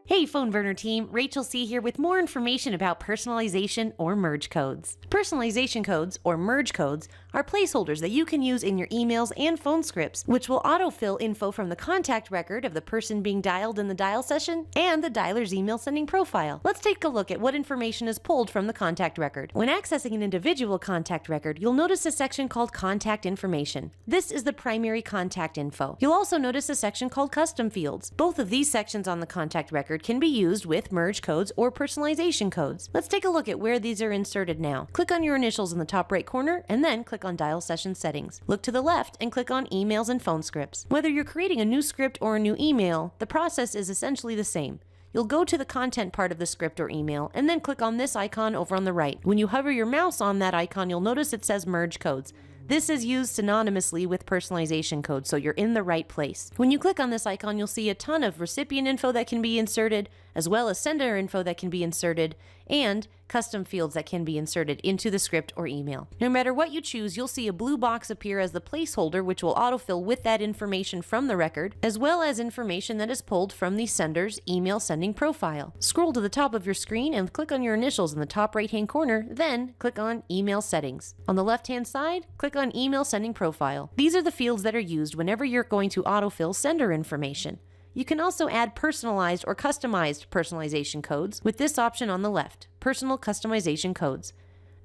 Hey PhoneBurner team, Rachel C here with more information about personalization or merge codes. Personalization codes or merge codes are placeholders that you can use in your emails and phone scripts, which will autofill info from the contact record of the person being dialed in the dial session and the dialer's email sending profile. Let's take a look at what information is pulled from the contact record. When accessing an individual contact record, you'll notice a section called Contact Information. This is the primary contact info. You'll also notice a section called Custom Fields. Both of these sections on the contact record can be used with merge codes or personalization codes. Let's take a look at where these are inserted now. Click on your initials in the top right corner and then click on Dial Session Settings. Look to the left and click on Emails and Phone Scripts. Whether you're creating a new script or a new email, the process is essentially the same. You'll go to the content part of the script or email and then click on this icon over on the right. When you hover your mouse on that icon, you'll notice it says Merge Codes. This is used synonymously with personalization codes, so you're in the right place. When you click on this icon, you'll see a ton of recipient info that can be inserted, as well as sender info that can be inserted, and custom fields that can be inserted into the script or email. No matter what you choose, you'll see a blue box appear as the placeholder, which will autofill with that information from the record, as well as information that is pulled from the sender's email sending profile. Scroll to the top of your screen and click on your initials in the top right-hand corner, then click on Email Settings. On the left-hand side, click on Email Sending Profile. These are the fields that are used whenever you're going to autofill sender information. You can also add personalized or customized personalization codes with this option on the left, Personal Customization Codes.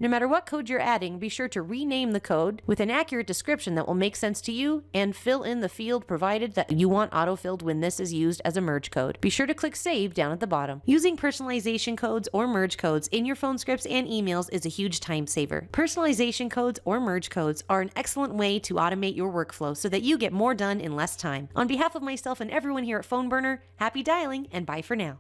No matter what code you're adding, be sure to rename the code with an accurate description that will make sense to you and fill in the field provided that you want autofilled when this is used as a merge code. Be sure to click Save down at the bottom. Using personalization codes or merge codes in your phone scripts and emails is a huge time saver. Personalization codes or merge codes are an excellent way to automate your workflow so that you get more done in less time. On behalf of myself and everyone here at PhoneBurner, happy dialing and bye for now.